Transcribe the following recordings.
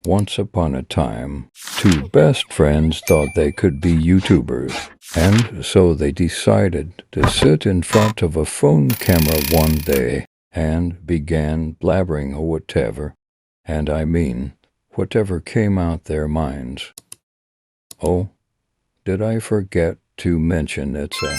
Once upon a time, two best friends thought they could be YouTubers, and so they decided to sit in front of a phone camera one day and began blabbering whatever, and I mean whatever came out their minds. Oh, did I forget to mention it's a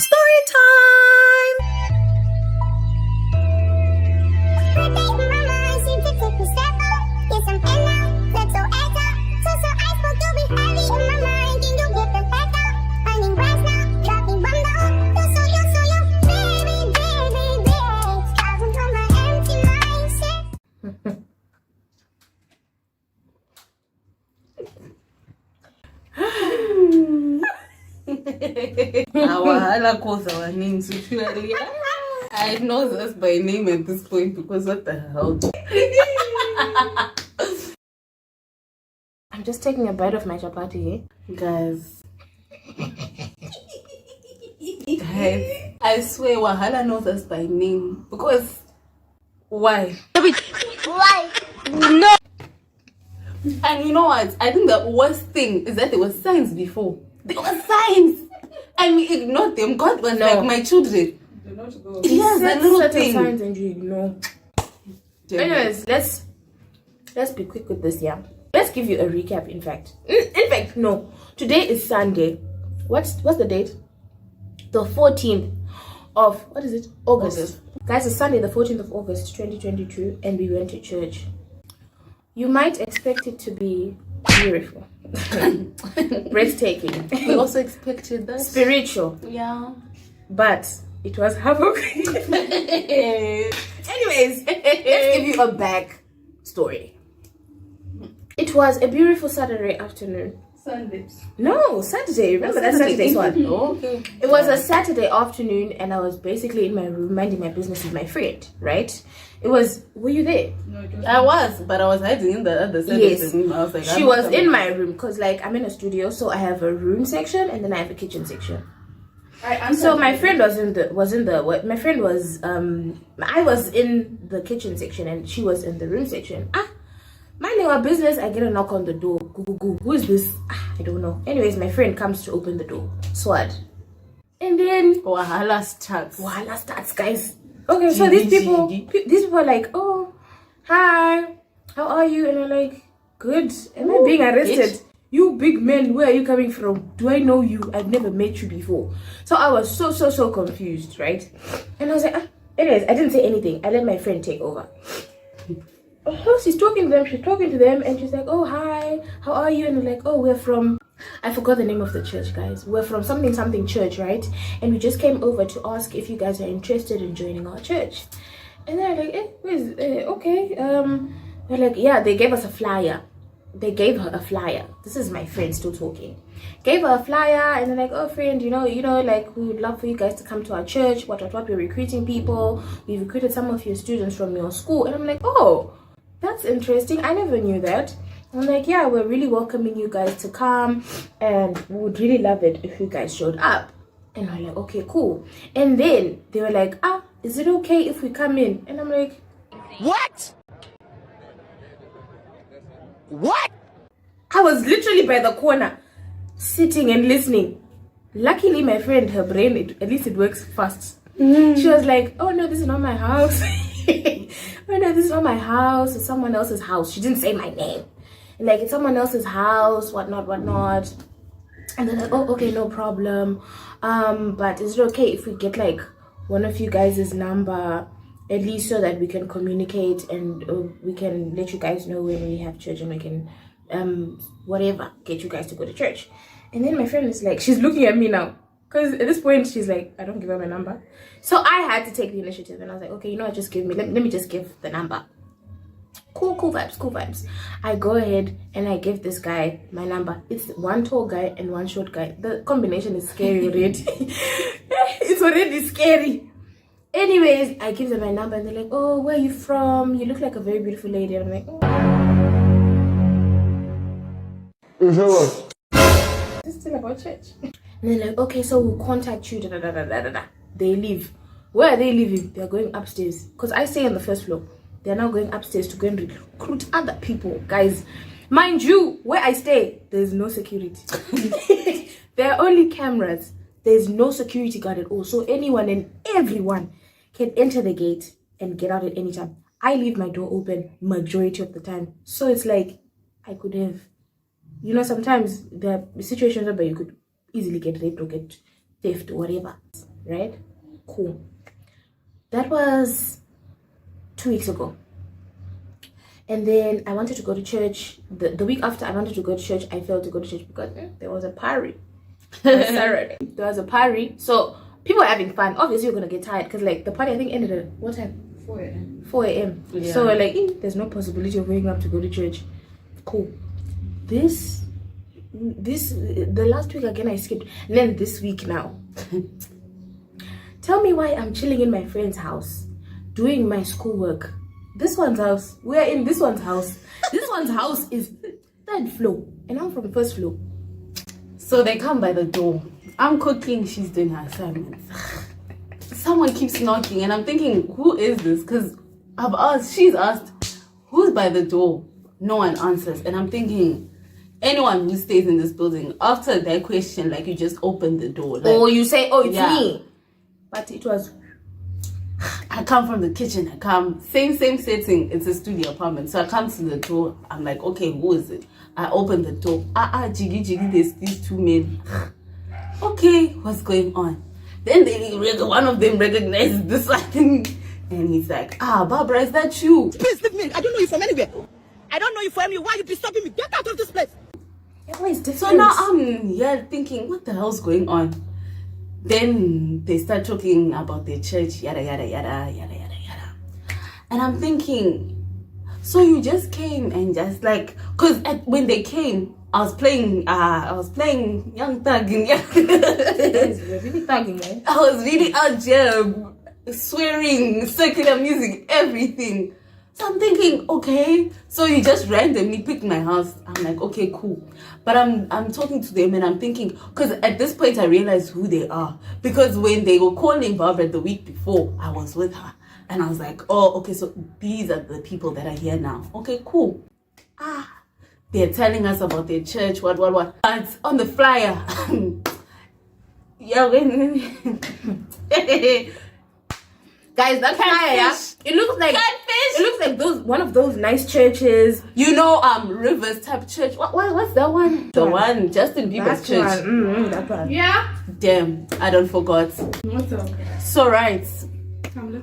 Our calls our names usually. I know us by name at this point because what the hell? I'm just taking a bite of my chapati, Guys, I swear Wahala knows us by name because why? Why? No. And you know what? I think the worst thing is that there were signs before. There were signs. And we ignored them. God was like, my children. Do not go. Yes, a little thing. Signs and you ignore. Anyways, let's be quick with this, yeah. Let's give you a recap. In fact, no. Today is Sunday. What's the date? The 14th of August. Guys, it's Sunday, the 14th of August, 2022, and we went to church. You might expect it to be beautiful, breathtaking. We also expected that. Spiritual. Yeah. But it was havoc. Anyways, let's give you a back story. It was a beautiful Saturday afternoon. Sunday. No, Saturday. Remember that Saturday's one. Oh, okay. It was a Saturday afternoon, and I was basically in my room minding my business with my friend, right? Were you there? No, I was, but I was hiding in the other side. Yes. Of the room. I was like, she was in my room because, like, I'm in a studio, so I have a room section and then I have a kitchen section. So my friend I was in the kitchen section and she was in the room section. Minding our business, I get a knock on the door. Go. Who is this? I don't know. Anyways, my friend comes to open the door. Sword. And then Wahala starts, guys. Okay, so these people are like, oh, hi, how are you? And I'm like, good. Am I being arrested? You big men, where are you coming from? Do I know you? I've never met you before. So I was so confused, right? And I was like, anyways, I didn't say anything. I let my friend take over. Oh, she's talking to them, and she's like, oh, hi, how are you? And I'm like, oh, we're from, I forgot the name of the church, guys. We're from something church, right? And we just came over to ask if you guys are interested in joining our church. And they're like, okay. They're like, yeah, they gave us a flyer. They gave her a flyer. This is my friend still talking. Gave her a flyer, and they're like, oh, friend, you know, like, we would love for you guys to come to our church. What, we're recruiting people. We've recruited some of your students from your school. And I'm like, oh, that's interesting. I never knew that. I'm like, yeah, we're really welcoming you guys to come, and we would really love it if you guys showed up. And I'm like, okay, cool. And then they were like, is it okay if we come in? And I'm like, what? I was literally by the corner, sitting and listening. Luckily, my friend, her brain, at least it works fast. She was like, oh no, this is not my house. Oh no, this is not my house. It's someone else's house. She didn't say my name. Like, it's someone else's house, whatnot. And then like, oh, okay, no problem. But is it okay if we get like one of you guys' number, at least so that we can communicate and we can let you guys know when we have church, and we can whatever, get you guys to go to church. And then my friend is like, she's looking at me now, because at this point she's like, I don't give her my number. So I had to take the initiative, and I was like, okay, you know what, just give me, let me just give the number. Cool vibes. I go ahead and I give this guy my number. It's one tall guy and one short guy. The combination is scary already. It's already scary. Anyways, I give them my number, and they're like, oh, where are you from? You look like a very beautiful lady. And I'm like, oh. It's still about church. And they're like, okay, so we'll contact you. They leave. Where are they leaving? They're going upstairs, because I stay on the first floor. They're now going upstairs to go and recruit other people. Guys, Mind you, where I stay, there's no security. There are only cameras. There's no security guard at all. So anyone and everyone can enter the gate and get out at any time. I leave my door open majority of the time. So it's like I could have, you know, sometimes there are situations where you could easily get raped or get theft or whatever. Right? Cool. That was 2 weeks ago. And then I wanted to go to church. The week after I wanted to go to church, I failed to go to church because there was a party. Saturday. There was a party. So people were having fun. Obviously, you're going to get tired because like the party I think ended at what time? 4 a.m. 4 a.m. Yeah. So we're like, there's no possibility of waking up to go to church. Cool. The last week again I skipped. And then this week now. Tell me why I'm chilling in my friend's house, doing my schoolwork. This one's house. We're in this one's house. This one's house is 3rd floor. And I'm from 1st floor. So they come by the door. I'm cooking, she's doing her assignments. Someone keeps knocking and I'm thinking, who is this? Because she's asked, who's by the door? No one answers. And I'm thinking, anyone who stays in this building, after that question, like you just open the door. Like, or you say, oh, it's yeah. me. But it was... I come from the kitchen. I come, same setting. It's a studio apartment. So I come to the door. I'm like, okay, who is it? I open the door. Jiggy, there's these 2 men. Okay, what's going on? Then one of them recognizes this one. And he's like, Barbara, is that you? Please leave me. I don't know you from anywhere. I don't know you from anywhere. Why are you disturbing me? Get out of this place. Everyone is different. So now I'm here thinking, what the hell's going on? Then they start talking about their church, yada, yada, yada, yada, yada, yada. And I'm thinking, so you just came and just like, because when they came, I was playing Young Thug. We're really thugging, man. I was really out there swearing, secular music, everything. So I'm thinking, okay, so you just randomly picked my house. I'm like, okay, cool. But I'm talking to them and I'm thinking, because at this point I realized who they are. Because when they were calling Barbara the week before, I was with her. And I was like, oh, okay, so these are the people that are here now. Okay, cool. They're telling us about their church, what. But on the flyer, yeah, guys, that flyer, yeah, it looks like catfish. It looks like one of those nice churches. You know, Rivers type church. What's that one? The one Justin Bieber's church. That one. Yeah. Damn, I don't forgot. What's up? So right.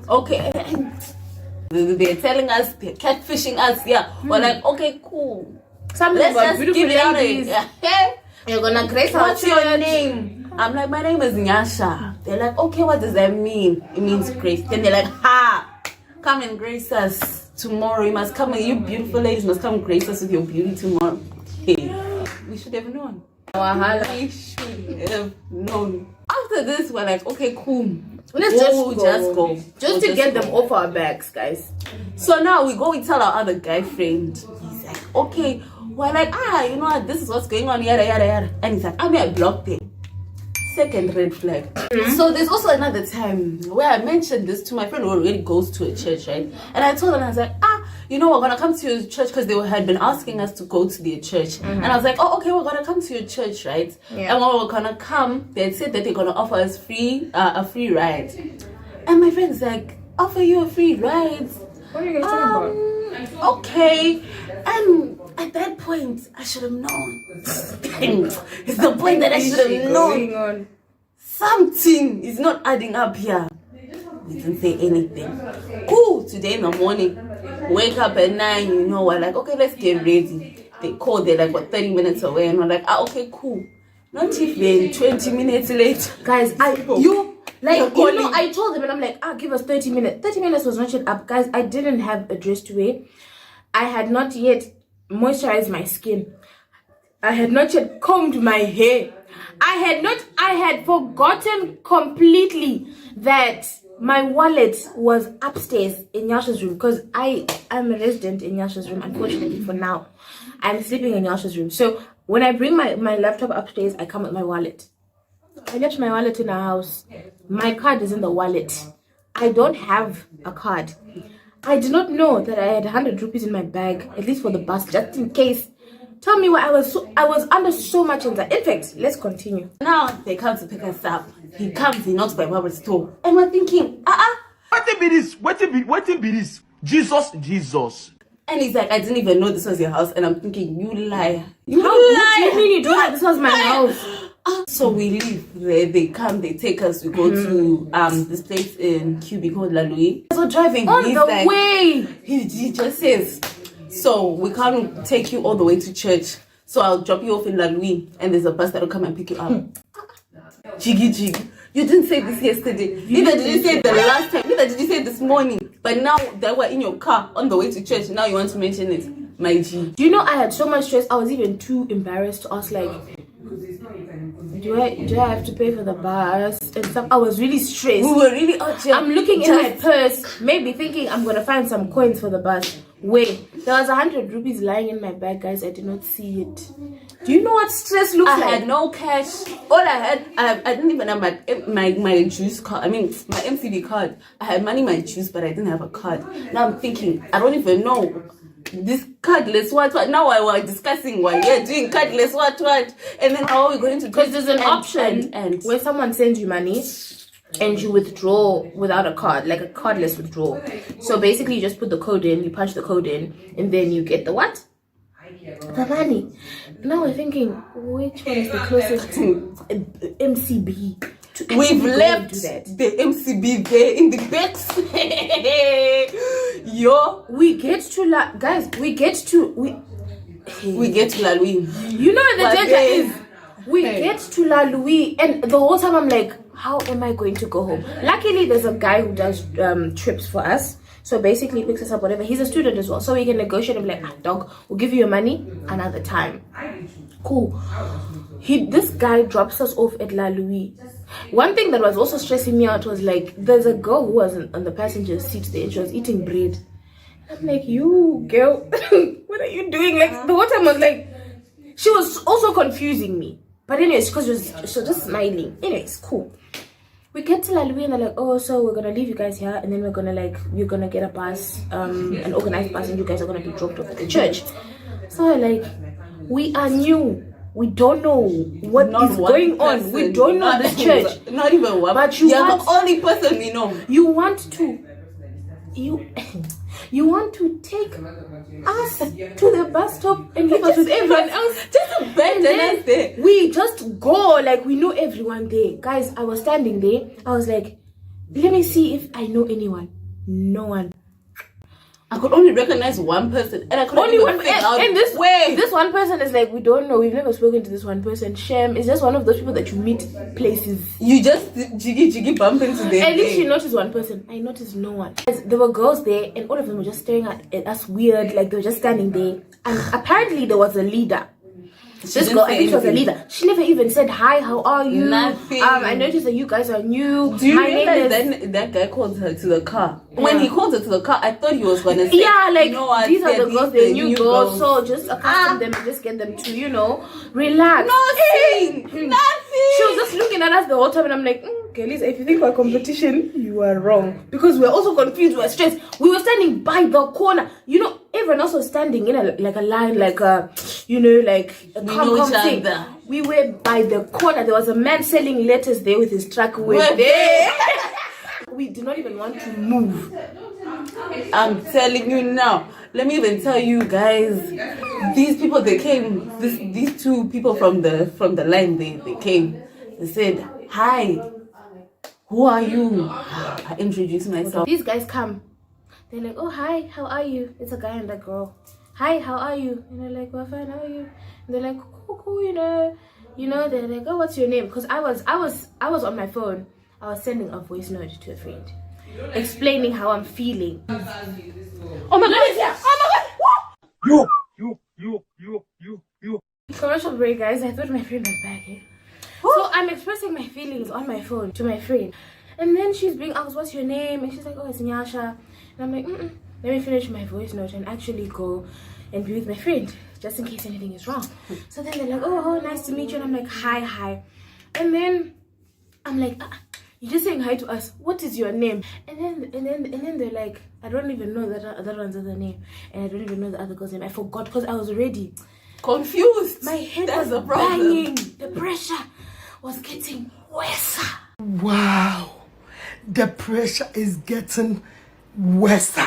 Okay. They're telling us, they're catfishing us. Yeah. We're like, okay, cool. Let's just give it out. Yeah. You're gonna grace our What's your church. name? I'm like, my name is Nyasha. They're like, okay, what does that mean? It means grace. Then they're like, come and grace us tomorrow. You must come, and you beautiful ladies must come and grace us with your beauty tomorrow. Hey, we should have known. We should have known. After this, we're like, okay, cool. Let's just go. Just to get them off our backs, guys. So now we tell our other guy friend. He's like, okay. We're like, you know what, this is what's going on, yada, yada, yada. And he's like, I'm at block there. Second red flag. So there's also another time where I mentioned this to my friend who already goes to a church, right? And I told them, I was like, you know, we're gonna come to your church because they had been asking us to go to their church. And I was like, oh, okay, we're gonna come to your church, right? Yeah. And when we're gonna come, they said that they're gonna offer us a free ride. And my friend's like, offer you a free ride? What are you guys talking about? Okay. And at that point, I should have known. It's the point that I should have known. Something is not adding up here. We didn't say anything. Cool. Today in the morning, wake up at 9, you know, we're like, okay, let's get ready. They called, they're like, 30 minutes away. And we're like, okay, cool. Not even 20 minutes late. Guys, I told them and I'm like, give us 30 minutes. 30 minutes was not yet up. Guys, I didn't have a dress to wear. I had not yet moisturized my skin. I had not yet combed my hair. I had forgotten completely that my wallet was upstairs in Yasha's room because I am a resident in Yasha's room, unfortunately for now. I'm sleeping in Yasha's room. So when I bring my laptop upstairs, I come with my wallet. I left my wallet in the house. My card is in the wallet. I don't have a card. I did not know that I had 100 rupees in my bag, at least for the bus, just in case Tell me why I was under so much anxiety. In fact, let's continue. Now they come to pick us up. He comes, he knocks by Barb's door. And we're thinking, What be this? What be this? Jesus. And he's like, I didn't even know this was your house. And I'm thinking, you liar. What do you mean you do that? This was my house. So we leave. They come, they take us. We go to this place in QB called La Louis. So driving On he's the like, way. He just says, so we can't take you all the way to church. So I'll drop you off in La Louis, and there's a bus that'll come and pick you up. Jiggy. You didn't say this yesterday. Neither did you say it the last time. Neither did you say it this morning. But now that we're in your car on the way to church, now you want to mention it. My G. Do you know I had so much stress? I was even too embarrassed to ask, like, do I have to pay for the bus and stuff? I was really stressed. We were really out here. I'm looking in my purse, maybe thinking I'm gonna find some coins for the bus. Wait, there was 100 rupees lying in my bag, guys. I did not see it. Do you know what stress looks like? I had no cash. All I had, I didn't even have my juice card. I mean, my MCD card. I had money, my juice, but I didn't have a card. Now I'm thinking, I don't even know. This cardless what. Now I was discussing why we're doing cardless what. And then how are we going to do? Because there's an option where someone sends you money and you withdraw without a card, like a cardless withdrawal. So basically you just put the code in, you punch the code in, and then you get the what? The money. Now we're thinking, which one is the closest to MCB? We've left the MCB there in the back. Yo, we get to we get to La Louis. You know where the danger is? We get to La Louis, and the whole time I'm like, how am I going to go home? Luckily, there's a guy who does trips for us. So basically, he picks us up, whatever. He's a student as well. So we can negotiate and be like, dog, we'll give you your money another time. Cool. This guy drops us off at La Louis. One thing that was also stressing me out was like, there's a girl who was on the passenger seat there, and she was eating bread. I'm like, you girl, what are you doing? Like, the whole time I was like, she was also confusing me. But anyways, because she was just smiling. Anyways, cool. We get to La Louis and they're like, oh, so we're gonna leave you guys here, and then we're gonna get a bus, an organized bus, and you guys are gonna be dropped off at the church. So we're like, we are new. We don't know what is going on. We don't know the church. Not even one. But you're the only person we know. You want to take us to the bus stop and leave us with everyone else. Just abandon us there. We just go like we know everyone there. Guys, I was standing there. I was like, let me see if I know anyone. No one. I could only recognize one person, and I could only one figure out. And this one person is like, we don't know. We've never spoken to this one person. Shem is just one of those people that you meet places. You just jiggy bump into them. At least you noticed one person. I noticed no one. There were girls there, and all of them were just staring at us weird, like they were just standing there. And apparently there was a leader. This girl, I think she was a leader. She never even said hi. How are you? Nothing. I noticed that you guys are new. Do you realize that guy called her to the car? Yeah. When he called her to the car, I thought he was gonna say, yeah, like, you know what, these are the girls, the new girls. So just accustom them and just get them to, relax. Nothing. She was just looking at us the whole time, and I'm like, okay, Lisa, if you think we're competition, you are wrong, because we're also confused. We're stressed. We were standing by the corner. Everyone else was standing in a line, like a thing. We were by the corner. There was a man selling letters there with his truck. We were there. We did not even want to move. I'm telling you now. Let me even tell you guys. These people, they came. These two people from the line, they came. They said, "Hi, who are you?" I introduced myself. These guys come. They're like, oh, hi, how are you? It's a guy and a girl. Hi, how are you? And they're like, well, fine, how are you? And they're like, cool, they're like, oh, what's your name? Because I was on my phone. I was sending a voice note to a friend, explaining how I'm feeling. Oh my god! Oh my god! You. Commercial break, guys. I thought my friend was back here. So I'm expressing my feelings on my phone to my friend. And then she's being asked, what's your name? And she's like, oh, it's Nyasha. And I'm like, let me finish my voice note and actually go and be with my friend, just in case anything is wrong. So then they're like, oh, nice to meet you. And I'm like, hi. And then I'm like, you're just saying hi to us. What is your name? And then they're like, I don't even know that one's other name. And I don't even know the other girl's name. I forgot because I was ready. Confused. My head That's was the problem. banging. The pressure was getting worse. Wow, the pressure is getting worse,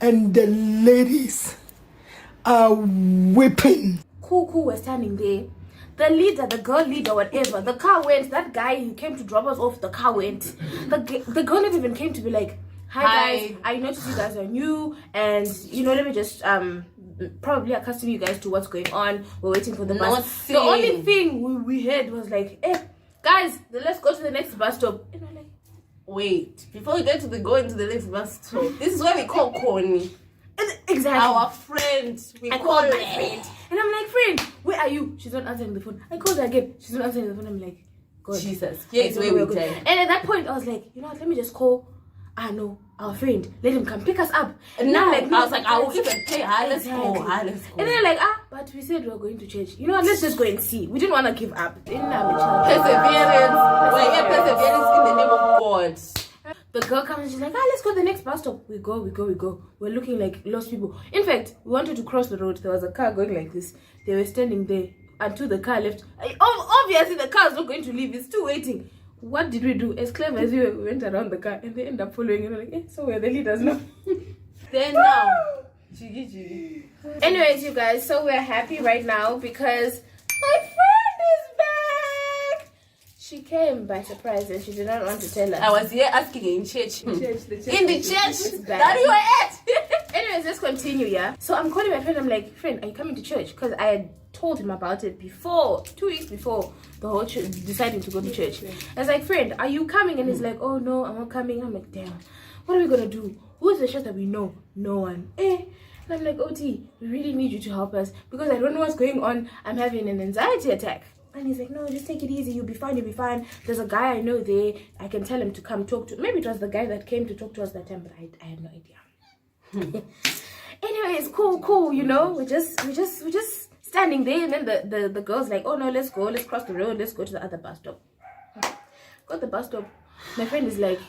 and the ladies are whipping. Cool, we're standing there. The leader, the girl leader, whatever, the car went. That guy who came to drop us off, the car went. The girl never even came to be like, hi guys, I noticed you guys are new, and let me just probably accustom you guys to what's going on. We're waiting for the bus. The only thing we heard was like, guys, let's go to the next bus stop. And I'm like, wait, before we get to go into the next bus stop, this is where we call Connie. Exactly. Our friend. I called my friend. And I'm like, friend, where are you? She's not answering the phone. I called her again. She's not answering the phone. I'm like, God. Jesus. Here's where we're going. And at that point, I was like, you know what? Let me just call our friend. Let him come pick us up. And now I was like, I will even pay her. Let's go. And they're like, but we said we were going to church. You know what? Let's just go and see. We didn't want to give up. Perseverance. We're here perseverance in the name of God. The girl comes and she's like, let's go to the next bus stop. We go. We're looking like lost people. In fact, we wanted to cross the road. There was a car going like this. They were standing there until the car left. Obviously, the car is not going to leave. It's still waiting. What did we do? As clever as we went around the car, and they end up following. And we're like, so we're the leaders now. Then now. Anyways, you guys, so we're happy right now because my friend is back. She came by surprise and she did not want to tell us. I was here asking in church. The church In the church back. that you were at. Anyways, let's continue, yeah? So I'm calling my friend. I'm like, friend, are you coming to church? Because I had told him about it before, 2 weeks before the whole church deciding to go to church. I was like, friend, are you coming? And he's like, oh no, I'm not coming. I'm like, damn, what are we gonna do? Who's the church that we know? No one. And I'm like, OT, we really need you to help us because I don't know what's going on. I'm having an anxiety attack. And he's like, no, just take it easy. You'll be fine. There's a guy I know there. I can tell him to come talk to. Maybe it was the guy that came to talk to us that time, but I have no idea. Anyways, cool. We're just standing there, and then the girl's like, oh no, let's go. Let's cross the road. Let's go to the other bus stop. Got the bus stop. My friend is like,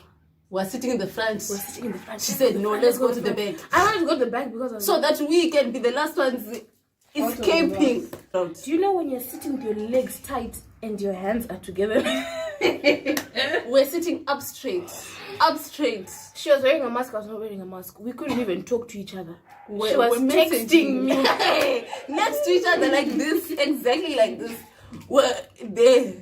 we're sitting in the front. She said, no, let's go to the back. I wanted to go to the back because I was so that we can be the last ones escaping. Do you know when you're sitting with your legs tight and your hands are together? We're sitting up straight. She was wearing a mask. I was not wearing a mask. We couldn't even talk to each other. She was we're texting me next to each other like this, exactly like this. We're there.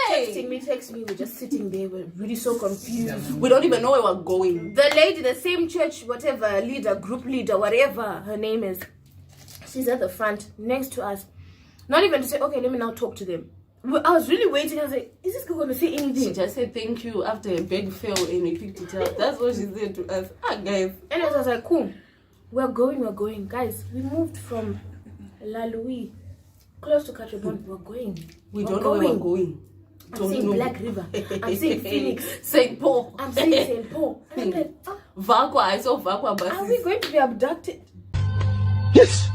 texting me. We're just sitting there. We're really so confused. We don't even know where we're going. The lady, the same church, whatever leader, group leader, whatever her name is, she's at the front next to us. Not even to say, okay, let me now talk to them. I was really waiting. I was like, is this girl going to say anything? She just said thank you after a bag fell and we picked it up. That's what she said to us. Guys. Anyways, I was like, cool. We're going. Guys, we moved from La Louis close to Catrabon. We're going. We don't know where we're going. I'm saying Black River. I'm saying Phoenix. St. Paul. I'm saying St. Paul. And I'm like, Vakwa. I saw Vakwa buses. are we going to be abducted? Yes.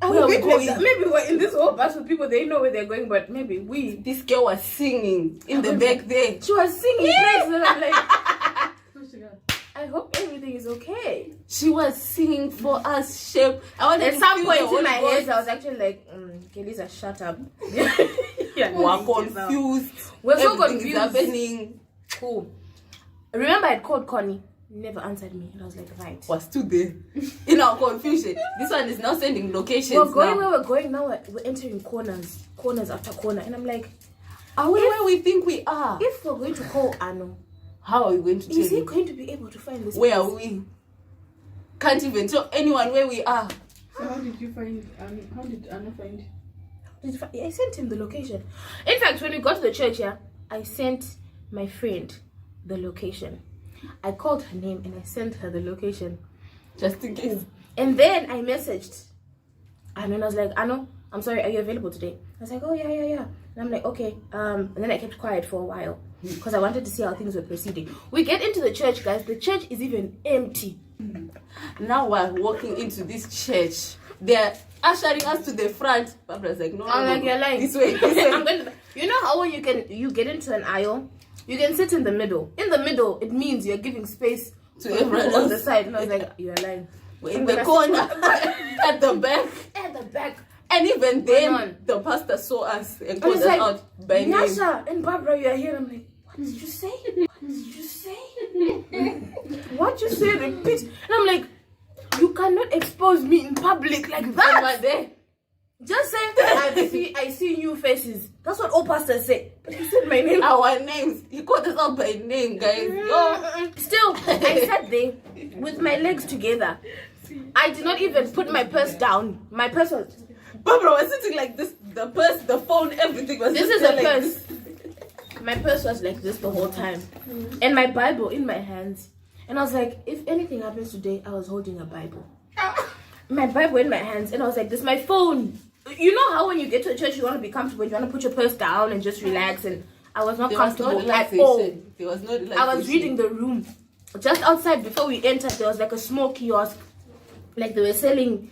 Maybe we're in this whole bus with people, they know where they're going, but maybe we. This girl was singing in the back there. She was singing praise, and I'm like, I hope everything is okay. She was singing for us, Chef. At some point in my head, I was actually like, Kelisa, shut up. We're confused. We're so Everything confused. is happening. Cool. Remember, I called Connie. Never answered me, and I was like, right. We're still there in our confusion. This one is now sending locations. We're going where we're going now. We're entering corners after corner, and I'm like, are we where we think we are? If we're going to call Ano, how are we going to tell is he him? going to be able to find this? Where place? are we? Can't even tell anyone where we are. So how did you find? How did Anna find? I sent him the location. In fact, when we got to the church, I sent my friend the location. I called her name and I sent her the location. Just in case. And then I messaged. And then I was like, Ano, I'm sorry, are you available today? I was like, oh, yeah. And I'm like, okay. And then I kept quiet for a while because I wanted to see how things were proceeding. We get into the church, guys. The church is even empty. Now we're walking into this church. They're ushering us to the front. Barbara's like, no, I'm like, you're lying. This way. You know how when you get into an aisle, you can sit in the middle. In the middle, it means you're giving space to everyone on the else. side, and I was like, "You're lying." In the corner, at the back. At the back. And even then, on? the pastor saw us and And called it's us like, out by name. Nyasha and Barbara, you are here. I'm like, what did you say? What did you say? What you say? Repeat. And I'm like, you cannot expose me in public like And that. we're there. Just say, I see new faces. That's what all pastors say. But he said my name. Our names. He called us out by name, guys. Yo. Still, I sat there with my legs together. I did not even put my purse down. My purse was... Barbara was sitting like this. The purse, the phone, everything was This just is there a like purse. this. My purse was like this the whole time. And my Bible in my hands. And I was like, if anything happens today, I was holding a Bible. My Bible in my hands. And I was like, this is my phone. You know how when you get to a church, you want to be comfortable. You want to put your purse down and just relax. And I was not There was no comfortable at all. relaxation. There was no relaxation. I was reading the room. Just outside before we entered, there was like a small kiosk. Like they were selling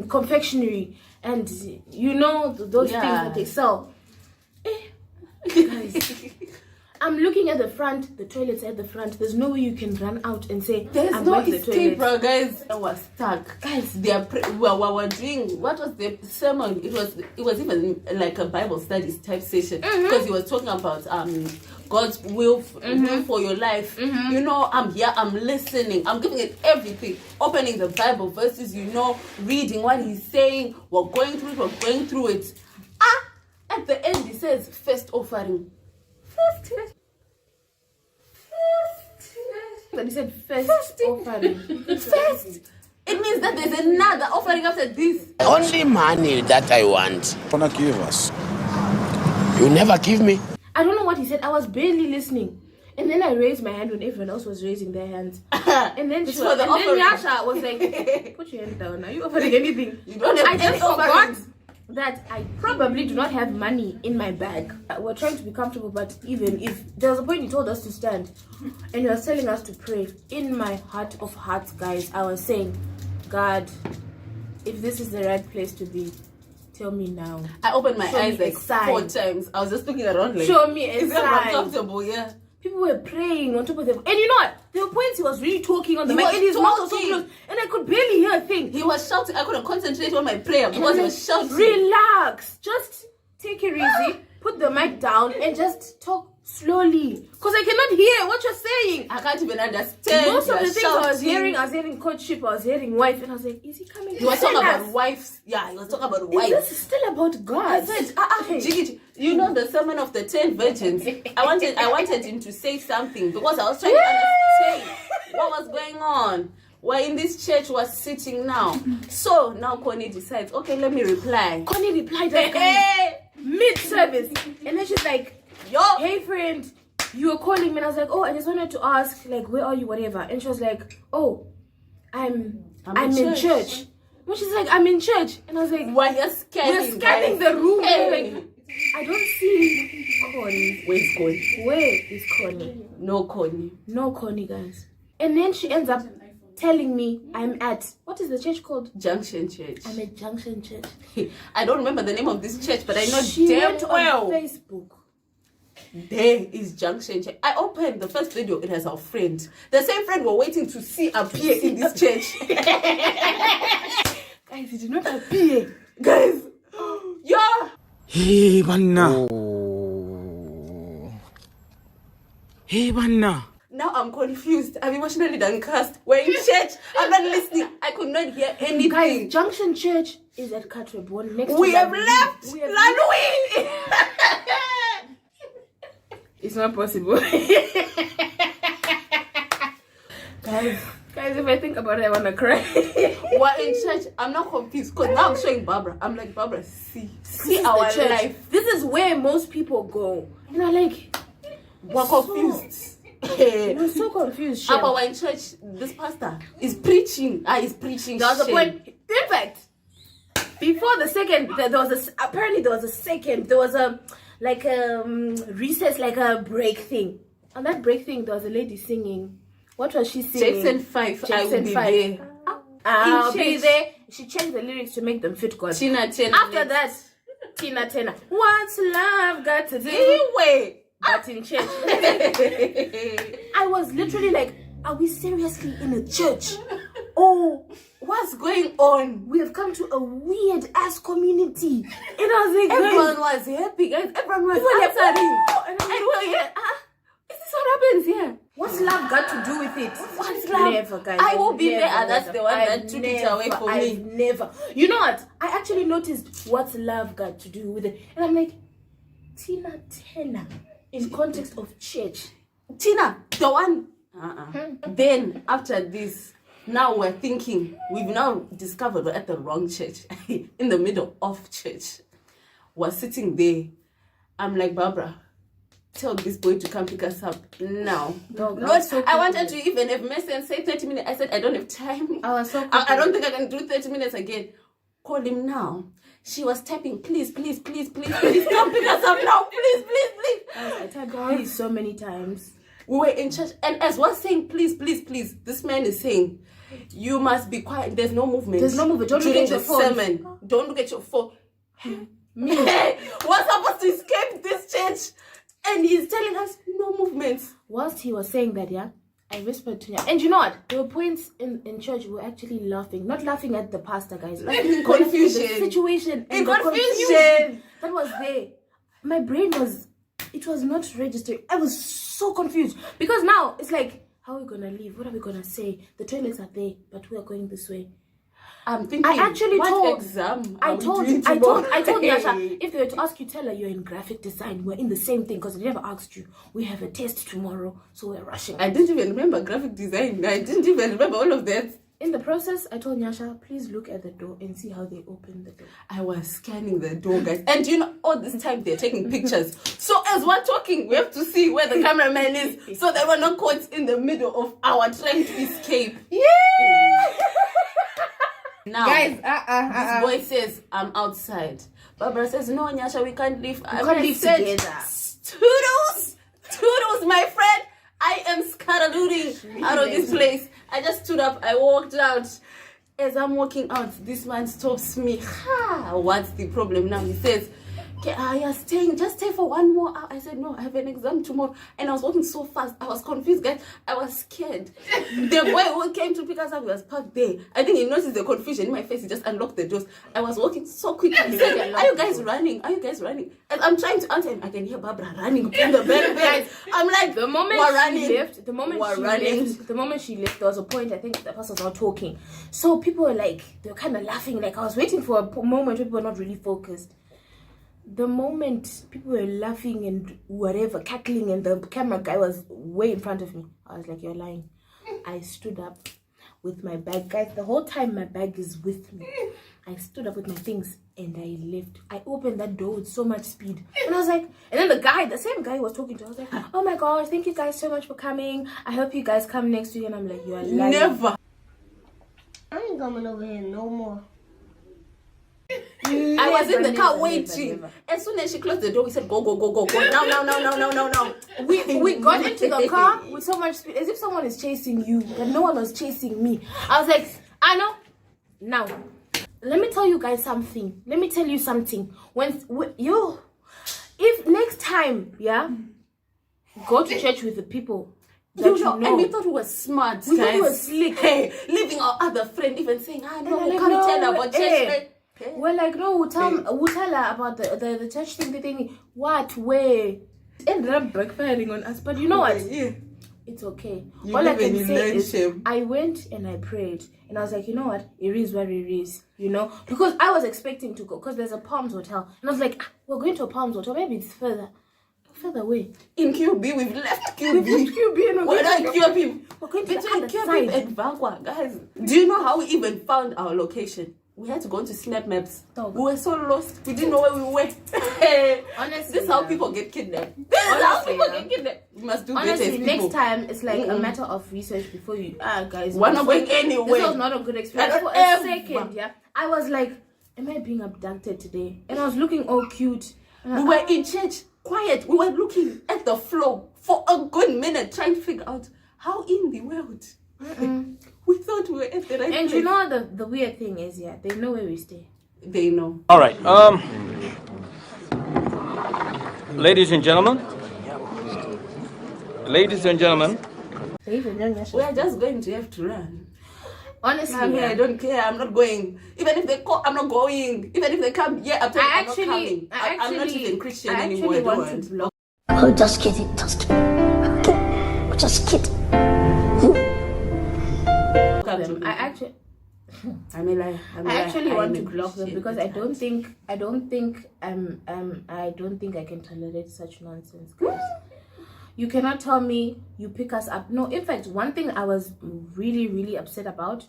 confectionery. And you know, those things that they sell. Guys, I'm looking at the front, the toilet's at the front. There's no way you can run out and say, There's I'm no going to the escape, toilet. bro, guys. I was stuck. Guys, They are we were doing, what was the sermon? It was even like a Bible studies type session, because he was talking about God's will for your life. You know, I'm here, I'm listening, I'm giving it everything, opening the Bible verses, you know, reading what he's saying. We're going through it. At the end, he says, first offering. But he said first offering. First. It means that there's another offering after this. Only money that I want. Wanna give us? You never give me. I don't know what he said. I was barely listening. And then I raised my hand when everyone else was raising their hands. And then It's she for was, the and then offering. Yasha was like, put your hand down. Are you offering anything? You don't have I just any forgot offerings. that I probably do not have money in my bag. We're trying to be comfortable, but even if there was a point he told us to stand and he was telling us to pray, in my heart of hearts, guys, I was saying, God, if this is the right place to be, tell me now. I opened my Show eyes me a like sign. 4 times. I was just looking around like, Show me a is that sign. comfortable? Yeah. People were praying on top of them. And you know what? There were points he was really talking on the He mic. was And his mouth was so talking. close. And I could barely hear a thing. He was shouting. I couldn't concentrate on my prayer And because I'm he like, was shouting. relax. Just take it easy. Put the mic down and just talk slowly. Because I cannot hear what you're saying. I can't even understand. Most of You the are things I was shouting. hearing courtship, I was hearing wife. And I was like, is he coming? He was to talking tell about us? wives. Yeah, he was talking about Is wives. this still about God? I said, Hey. Gigi, you know the sermon of the 10 virgins. I wanted him to say something because I was trying to understand what was going on. We're in this church, we're sitting now. So now Connie decides, okay, let me reply. Connie replied, Hey, mid-service. And then she's like, yo, hey friend, you were calling me. And I was like, oh, I just wanted to ask, like, where are you, whatever. And she was like, oh, I'm in church. And she's like, I'm in church. And I was like, we're here scanning. we're scanning the room. Hey. Like, I don't see Connie. Where's Connie? Where is Connie? No Connie. No Connie, guys. And then she ends up telling me I'm at, what is the church called? Junction Church. I'm at Junction Church. I don't remember the name of this church, but I know She damn went well. on Facebook. There is Junction Church. I opened the first video. It has our friend. The same friend we're waiting to see appear in this church. Guys, it did not appear. Guys, yeah. Hey, Banna. Hey, Banna. Now I'm confused. I'm emotionally downcast. We're in church. I'm not listening. I could not hear anything. Guys, Junction Church is at Katwebon next we to have Lanui. left We have Lanui. It's not possible. Guys, if I think about it, I wanna cry. We're in church. I'm not confused because now I'm showing Barbara. I'm like, Barbara, see This is our the church. life. This is where most people go. And I'm like, We're confused. we're so confused. Shem. We're in church. This pastor is preaching. He's preaching. There was a shame. point. In fact, before the second, there was a like recess, like a break thing. On that break thing, there was a lady singing. What was she singing? Jackson 5. I will be there. I'll In be church. there. She changed the lyrics to make them fit God. Tina 10. After that, Tina Turner. What's love got to do? Anyway. But in church, I was literally like, are we seriously in a church? Oh, What's going on? we have come to a weird ass community. And I was like, Everyone was happy, guys. Everyone was People were like, answering. "Oh," and And I'm we're here. Is this what happens here? what's love got to do with it? What's love? Never, guys. I will be Never, there, and that's never. the one that I've took it away from I've me. never. You know what? I actually noticed what's love got to do with it. And I'm like, Tina Turner in context of church. Tina, the one. Then after this, now we're thinking we've now discovered we're at the wrong church, in the middle of church. We're sitting there. I'm like, Barbara, tell this boy to come pick us up now. Dog, Lord, I wanted to even have message and say 30 minutes. I said I don't have time. I was so I don't think I can do 30 minutes again. Call him now. She was tapping, please, please, please, please, please, come pick us up now, please, please, please. I typed please so many times. We were in church, and as we're saying, please, please, please, this man is saying, you must be quiet. There's no movement. There's no movement. Don't look during at your the phone. sermon. Don't look at your phone. Me. Hey, we're supposed to escape this church, and he's telling us no movements. Whilst he was saying that, yeah, I whispered to him. And you know what? There were points in church we were actually laughing. Not laughing at the pastor, guys. Like In confusion. The situation. In and the confusion. that was there. My brain was... It was not registering. I was so confused. Because now, it's like, how are we going to leave? What are we going to say? The toilets are there, but we are going this way. I'm thinking, I actually what told exam I are we told doing tomorrow? Yasha, if they were to ask you, tell her you're in graphic design. We're in the same thing because they never asked you. We have a test tomorrow, so we're rushing. I didn't even remember graphic design. I didn't even remember all of that. In the process, I told Nyasha, please look at the door and see how they open the door. I was scanning the door, guys. And you know, all this time they're taking pictures. So as we're talking, we have to see where the cameraman is so that we're not caught in the middle of our trying to escape. Yeah! Now, Guys, this boy says, I'm outside. Barbara says, no, Nyasha, we can't leave. We can't leave together. Toodles, my friend. I am scaralooting out of this place. I just stood up. I walked out. As I'm walking out, this man stops me. What's the problem now? He says, you're staying, just stay for 1 more hour. I said, no, I have an exam tomorrow. And I was walking so fast. I was confused, guys. I was scared. The boy who came to pick us up was parked there. I think he noticed the confusion in my face. He just unlocked the doors. I was walking so quickly. He said, are you guys running? Are you guys running? And I'm trying to answer him. I can hear Barbara running from the bed. I'm like, the moment we're she running. left, the moment she left, there was a point, I think the person was not talking. So people were like, they were kind of laughing. Like, I was waiting for a moment where people were not really focused. The moment people were laughing and whatever, cackling, and the camera guy was way in front of me, I was like, you're lying. I stood up with my bag. Guys, the whole time my bag is with me. I stood up with my things and I left. I opened that door with so much speed. And I was like, and then the same guy was talking to, I was like, oh my gosh, thank you guys so much for coming. I hope you guys come next week. And I'm like, you are lying. Never. I ain't coming over here no more. I was in the car waiting. As soon as she closed the door, we said, go. Now. We got into the car with so much speed, as if someone is chasing you, but no one was chasing me. I was like, I know. Now, let me tell you guys something. Let me tell you something. If next time, yeah, go to church with the people that you know. And we thought we were smart, We guys. thought we were slick. Hey, leaving our other friend even saying, no, like, we can't no, tell about church. hey. We're like, no, we'll tell her about the church thing, the thing. What? Where? It ended up backfiring on us. But you know what? Yeah. It's okay. You All I live can and you say learn, is Shem. I went and I prayed. And I was like, you know what? It is what it is. You know? Because I was expecting to go. Because there's a Palms Hotel. And I was like, we're going to a Palms Hotel. Maybe it's further away. In QB, we've left QB. We've left QB and we're not QB. We're going to the Between other QB side. and Vagwa, guys. Do you know how we even found our location? We had to go into Snap Maps. Dog. We were so lost. We didn't know where we were. Honestly, this is how yeah. people get kidnapped. This is how people get kidnapped. We must do better as Honestly, people. next time it's like a matter of research before you guys. We're not going anywhere. This was not a good experience. For a second, yeah, I was like, am I being abducted today? And I was looking all cute. We were in church, quiet. We were looking at the floor for a good minute, trying to figure out how in the world. We thought we were at the right And place. you know the weird thing is, yeah, they know where we stay. They know. All right. Ladies and gentlemen. We are just going to have to run. Honestly, I mean, I don't care. I'm not going. Even if they call, I'm not going. Even if they come, I'm not coming. I'm not even Christian anymore. I don't want. block. Oh, just kidding. Just kidding. I actually want to block them because I don't think I can tolerate such nonsense, guys. You cannot tell me you pick us up. No, in fact, one thing I was really, really upset about,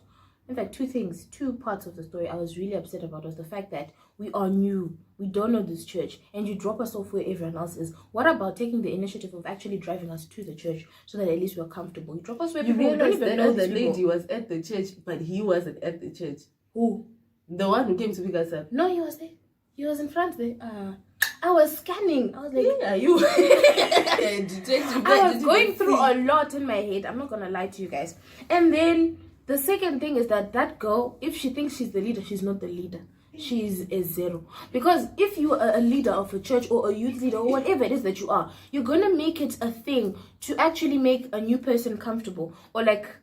in fact, two parts of the story I was really upset about was the fact that we are new. We don't know this church and you drop us off where everyone else is. What about taking the initiative of actually driving us to the church so that at least we're comfortable? You drop us where people don't even know the these lady people. was at the church, but he wasn't at the church. Who? The one who came to pick us up. No, he was there. He was in front there. I was scanning. I was like, yeah, you. I was going through a lot in my head. I'm not gonna lie to you guys. And then the second thing is that girl, if she thinks she's the leader, she's not the leader. She's a zero. Because if you are a leader of a church or a youth leader or whatever it is that you are, you're gonna make it a thing to actually make a new person comfortable or like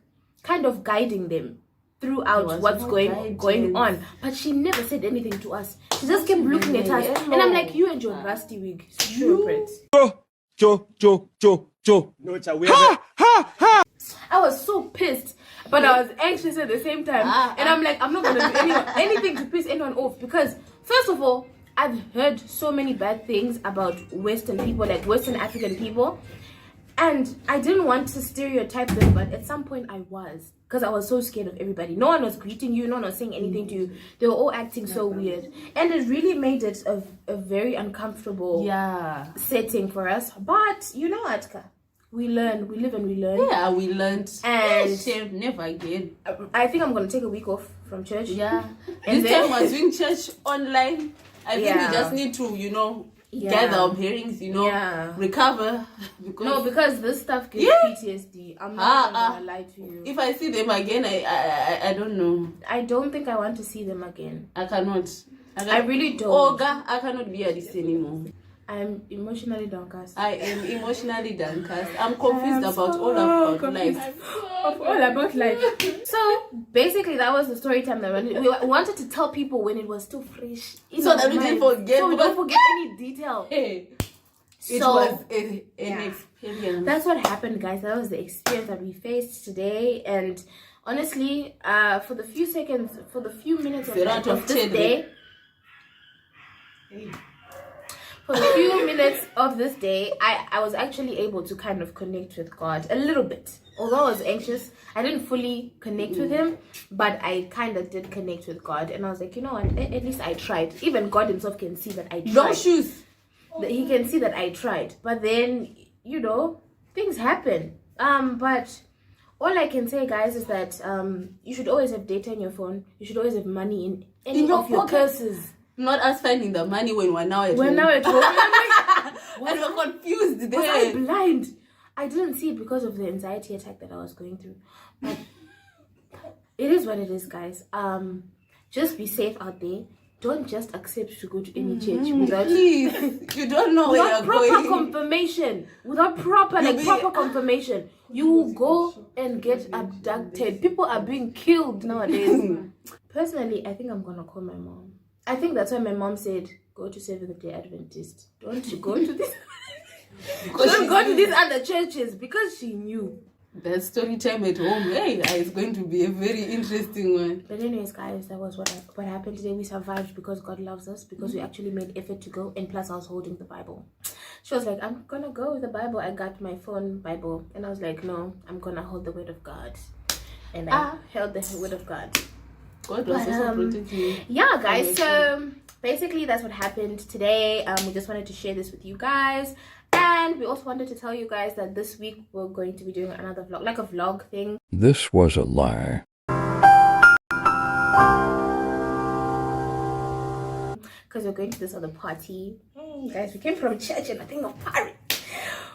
kind of guiding them throughout what's going on. But she never said anything to us. She just kept looking at us. And I'm like, you and your rusty wig. Stupid. I was so pissed, but I was anxious at the same time. And I'm like, I'm not going to do anything to piss anyone off. Because, first of all, I've heard so many bad things about Western people, like Western African people. And I didn't want to stereotype them, but at some point I was. Because I was so scared of everybody. No one was greeting you. No one was saying anything to you. They were all acting so weird. And it really made it a very uncomfortable setting for us. But, you know, Atka, we learn. We live and we learn. Yeah, we learned. And never again. I think I'm going to take a week off from church. Yeah. And this time we're doing church online. I think we just need to, gather our bearings, recover. Because this stuff gives PTSD. I'm not gonna lie to you. If I see them again, I don't know. I don't think I want to see them again. I cannot. I really don't. Olga, I cannot be at this anymore. I'm emotionally downcast. I am emotionally downcast. I'm confused about all about life. All about life. So basically, that was the story time that we wanted to tell people when it was still fresh, so that we didn't forget. So we don't forget any detail. It was an experience. That's what happened, guys. That was the experience that we faced today, and honestly, for the few minutes of this day. For the few minutes of this day, I was actually able to kind of connect with God a little bit. Although I was anxious, I didn't fully connect with him, but I kind of did connect with God. And I was like, you know what, at least I tried. Even God himself can see that I tried. No shoes. He can see that I tried. But then, things happen. But all I can say, guys, is that you should always have data in your phone. You should always have money in any of your purses. Not us finding the money when we're now at home. We're now at home. And we're confused there. Was I blind? I didn't see it because of the anxiety attack that I was going through. But it is what it is, guys. Just be safe out there. Don't just accept to go to any church without... Please. You don't know where you're going. Without proper confirmation. Without proper confirmation. You will go and get abducted. People are being killed nowadays. Personally, I think I'm going to call my mom. I think that's why my mom said, go to Seventh-day Adventist. Don't go to this. Don't go to these other churches, because she knew. That story time at home, it's going to be a very interesting one. But anyways, guys, that was what happened today. We survived because God loves us, because we actually made effort to go, and plus I was holding the Bible. She was like, I'm gonna go with the Bible. I got my phone Bible, and I was like, no, I'm gonna hold the word of God. And I held the word of God. God was also protecting you. Yeah, guys, so basically that's what happened today. We just wanted to share this with you guys, and we also wanted to tell you guys that this week we're going to be doing another vlog, like a vlog thing. This was a lie. Because we're going to this other party. Guys, we came from church and I think of party.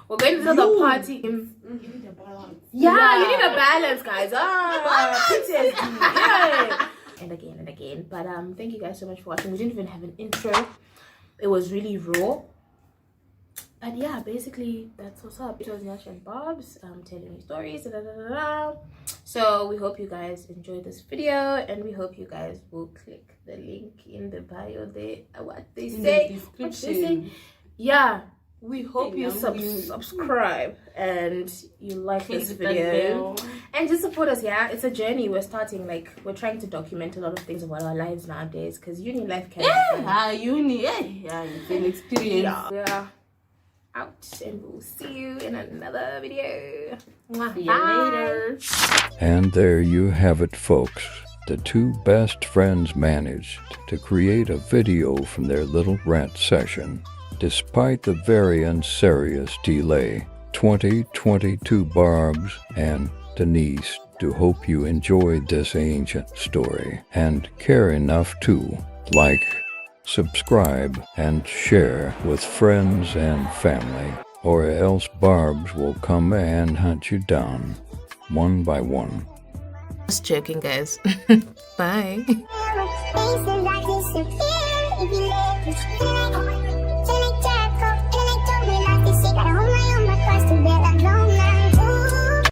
We're going to this other party. You need a balance. Yeah, you need a balance, guys. PTSD. Yeah. And again. But thank you guys so much for watching. We didn't even have an intro. It was really raw. And yeah, basically that's what's up. It was Nash and Barbz telling me stories. So we hope you guys enjoyed this video, and we hope you guys will click the link in the bio there. What they say? Yeah, we hope you subscribe and you like this video and just support us. Yeah, it's a journey we're starting. Like, we're trying to document a lot of things about our lives nowadays, because uni life can it's an experience. Yeah, out, and we'll see you in another video. See you later. And there you have it, folks. The two best friends managed to create a video from their little rant session. Despite the very unserious delay, 2022 Barbz and Denise do hope you enjoyed this ancient story and care enough to like, subscribe, and share with friends and family, or else Barbz will come and hunt you down, one by one. Just joking, guys. Bye.